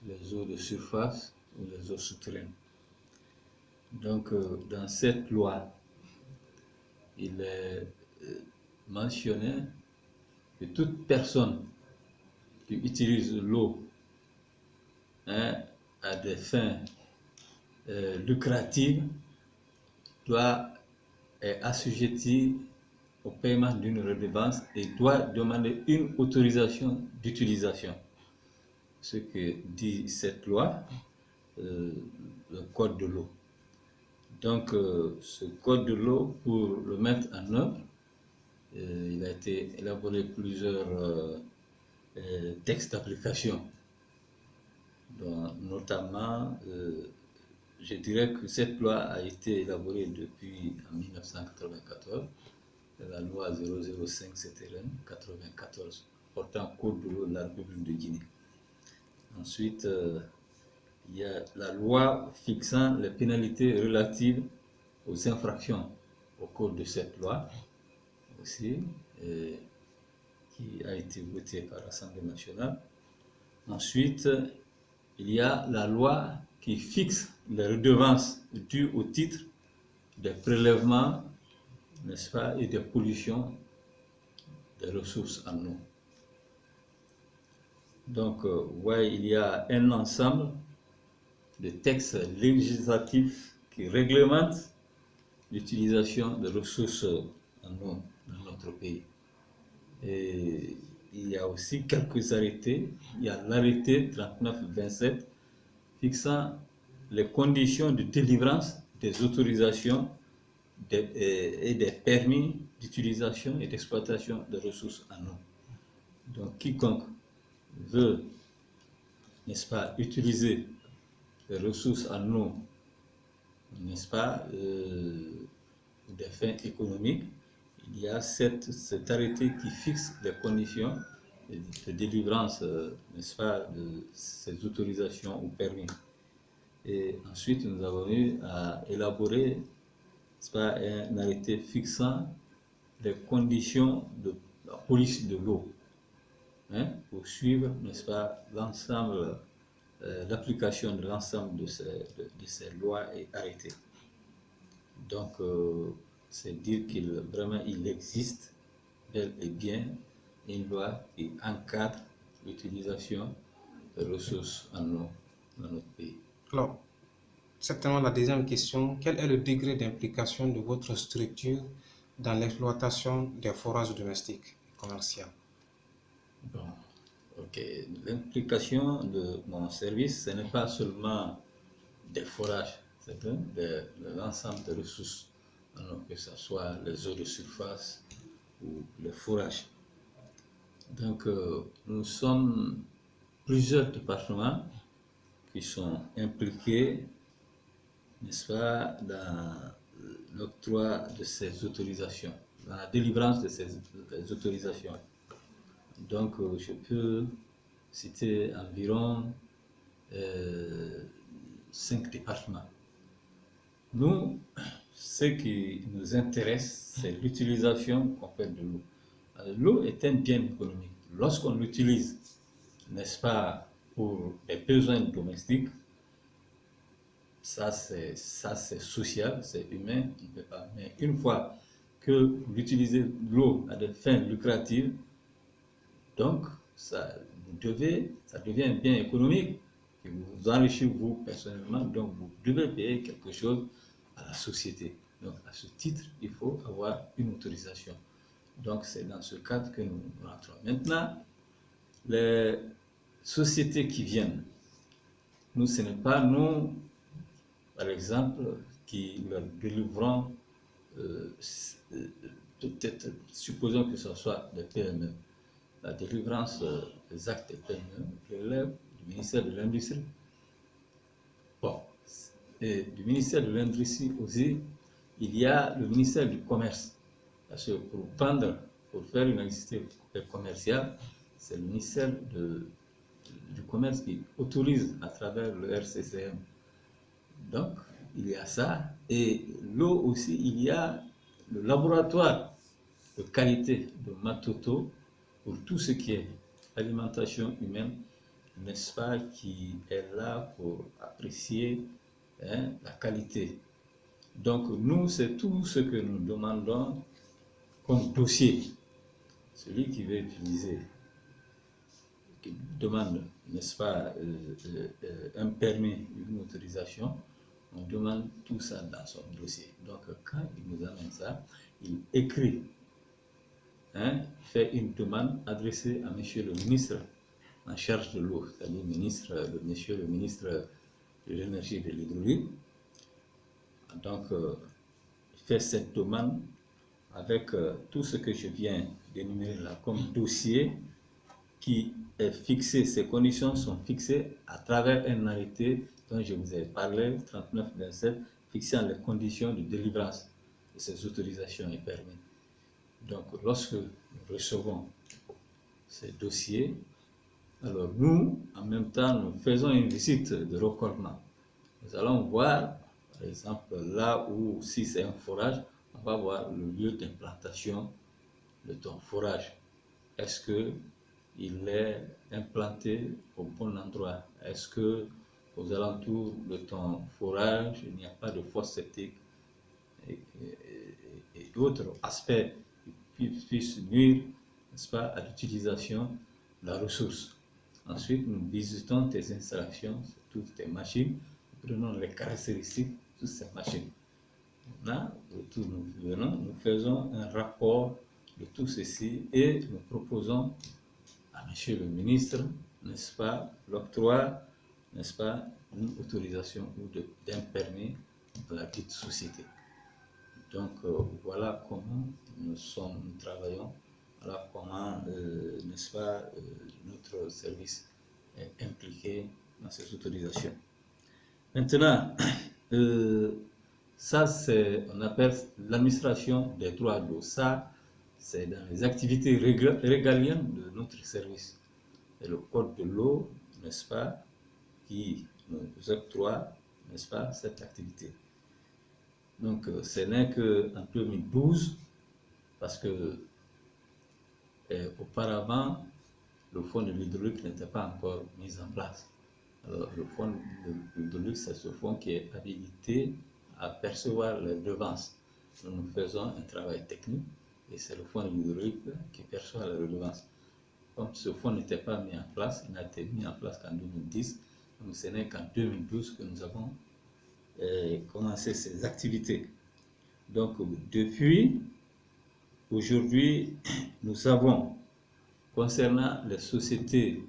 les eaux de surface ou les eaux souterraines. Donc, dans cette loi, il est mentionné que toute personne qui utilise l'eau à des fins lucratives doit être assujetti au paiement d'une redevance et doit demander une autorisation d'utilisation. Ce que dit cette loi, le code de l'eau. Donc, ce code de l'eau, pour le mettre en œuvre, il a été élaboré plusieurs textes d'application, notamment, je dirais que cette loi a été élaborée depuis 1994, la loi 005-94 portant code de l'eau de la République de Guinée. Ensuite, il y a la loi fixant les pénalités relatives aux infractions au cours de cette loi aussi, qui a été votée par l'Assemblée nationale. Ensuite, il y a la loi qui fixe les redevances dues au titre des prélèvements, n'est-ce pas, et des pollutions des ressources en eau. Donc, il y a un ensemble de textes législatifs qui réglementent l'utilisation des ressources en eau dans notre pays. Et il y a aussi quelques arrêtés. Il y a l'arrêté 3927 fixant les conditions de délivrance des autorisations et des permis d'utilisation et d'exploitation des ressources en eau. Donc, quiconque veut, n'est-ce pas, utiliser les ressources en eau, n'est-ce pas, des fins économiques, il y a cet arrêté qui fixe les conditions de délivrance, n'est-ce pas, de ces autorisations ou permis. Et ensuite, nous avons eu à élaborer, n'est-ce pas, un arrêté fixant les conditions de la police de l'eau, pour suivre, n'est-ce pas, l'ensemble, l'application de l'ensemble de ces lois et arrêtés. Donc, c'est dire qu'il vraiment il existe bel et bien une loi qui encadre l'utilisation des ressources en eau dans notre pays. Alors, certainement la deuxième question, quel est le degré d'implication de votre structure dans l'exploitation des forages domestiques et commerciaux? Bon, ok. L'implication de mon service, ce n'est pas seulement des forages, c'est de l'ensemble des ressources, que ce soit les eaux de surface ou les forages. Donc, nous sommes plusieurs départements qui sont impliqués, n'est-ce pas, dans l'octroi de ces autorisations, dans la délivrance de ces autorisations. Donc, je peux citer environ 5 départements. Nous, ce qui nous intéresse, c'est l'utilisation qu'on fait de l'eau. L'eau est un bien économique. Lorsqu'on l'utilise, n'est-ce pas, pour les besoins domestiques, ça c'est social, c'est humain, on ne peut pas. Mais une fois que vous utilisez l'eau à des fins lucratives, donc ça devient un bien économique qui vous enrichit vous personnellement, donc vous devez payer quelque chose à la société. Donc à ce titre, il faut avoir une autorisation. Donc c'est dans ce cadre que nous rentrons. Maintenant, les sociétés qui viennent, nous, ce n'est pas nous, par exemple, qui leur délivrons, peut-être, supposons que ce soit des PME. La délivrance des actes des PME relève du ministère de l'Industrie. Bon, et du ministère de l'Industrie aussi, il y a le ministère du Commerce. Parce que pour faire une activité commerciale, c'est le ministère du Commerce qui autorise à travers le RCCM. Donc, il y a ça. Et l'eau aussi, il y a le laboratoire de qualité de Matoto pour tout ce qui est alimentation humaine n'est-ce pas, qui est là pour apprécier la qualité. Donc nous, c'est tout ce que nous demandons comme dossier. Celui qui veut utiliser, qui demande, n'est-ce pas, un permis, une autorisation, on demande tout ça dans son dossier. Donc quand il nous amène ça, il écrit, fait une demande adressée à monsieur le ministre en charge de l'eau, c'est-à-dire monsieur le ministre de l'énergie et de l'hydraulique. Donc, il fait cette demande avec tout ce que je viens d'énumérer là comme dossier qui est fixé, ces conditions sont fixées à travers un arrêté dont je vous ai parlé, 39-27, fixant les conditions de délivrance de ces autorisations et permis. Donc, lorsque nous recevons ces dossiers, alors nous, en même temps, nous faisons une visite de recollement. Nous allons voir, par exemple, là où, si c'est un forage, on va voir le lieu d'implantation de ton forage. Est-ce qu'il est implanté au bon endroit? Est-ce que aux alentours de ton forage, il n'y a pas de fosse septique et d'autres aspects qui puissent nuire, n'est-ce pas, à l'utilisation de la ressource? Ensuite, nous visitons tes installations, toutes tes machines, nous prenons les caractéristiques de toutes ces machines. Là, nous venons, nous faisons un rapport de tout ceci et nous proposons à monsieur le ministre, n'est-ce pas, l'octroi, n'est-ce pas, d'une autorisation ou d'un permis de la dite société. Donc, voilà comment nous travaillons, voilà comment, n'est-ce pas, notre service est impliqué dans ces autorisations. Maintenant, ça, on appelle l'administration des droits d'eau. Ça, c'est dans les activités régaliennes de notre service. Et le code de l'eau, n'est-ce pas, qui nous octroie, n'est-ce pas, cette activité. Donc, ce n'est qu'en 2012, parce que auparavant, le fonds de l'hydraulique n'était pas encore mis en place. Alors, le fonds de l'hydraulique, c'est ce fonds qui est habilité à percevoir les redevances. Nous faisons un travail technique et c'est le fonds de l'hydraulique qui perçoit les redevances. Comme ce fonds n'était pas mis en place, il n'a été mis en place qu'en 2010, donc ce n'est qu'en 2012 que nous avons commencé ces activités. Donc, depuis aujourd'hui, nous avons, concernant les sociétés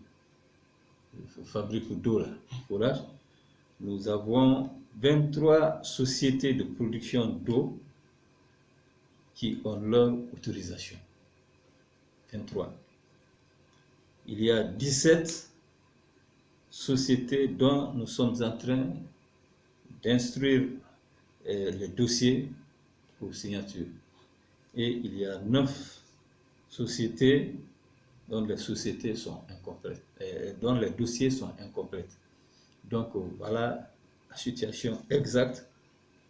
fabriques d'eau, forage, nous avons 23 sociétés de production d'eau qui ont leur autorisation. 23. Il y a 17 sociétés dont nous sommes en train d'instruire les dossiers pour signature. Et il y a 9 sociétés dont les sociétés sont incomplètes, dont les dossiers sont incomplets. Donc voilà la situation exacte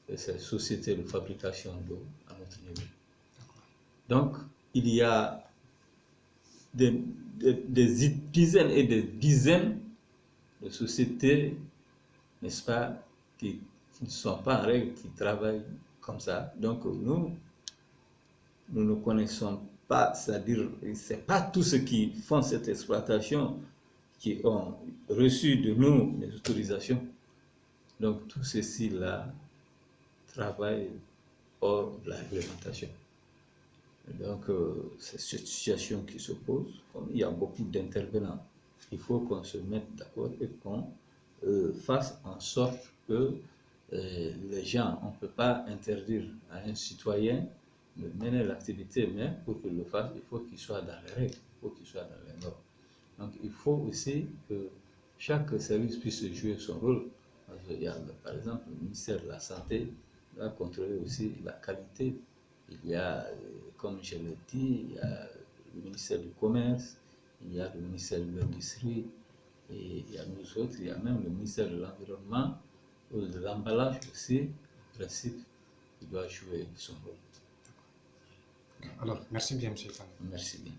de ces sociétés de fabrication d'eau à notre niveau. Donc il y a des dizaines et des dizaines de sociétés, n'est-ce pas, qui ne sont pas en règle, qui travaillent comme ça. Donc nous ne connaissons pas, c'est-à-dire, c'est pas tous ceux qui font cette exploitation qui ont reçu de nous les autorisations. Donc tout ceci-là travaille hors de la réglementation. Donc c'est cette situation qui se pose. Comme il y a beaucoup d'intervenants, il faut qu'on se mette d'accord et qu'on fasse en sorte que les gens, on ne peut pas interdire à un citoyen de mener l'activité, mais pour qu'il le fasse, il faut qu'il soit dans les règles, il faut qu'il soit dans les normes. Donc il faut aussi que chaque service puisse jouer son rôle. Il y a, par exemple, le ministère de la Santé doit contrôler aussi la qualité. Il y a, comme je l'ai dit, il y a le ministère du Commerce, il y a le ministère de l'Industrie, et il y a nous autres, il y a même le ministère de l'Environnement, ou de l'emballage aussi, en principe, il doit jouer son rôle. Alors, merci bien, M. Kane. Merci bien.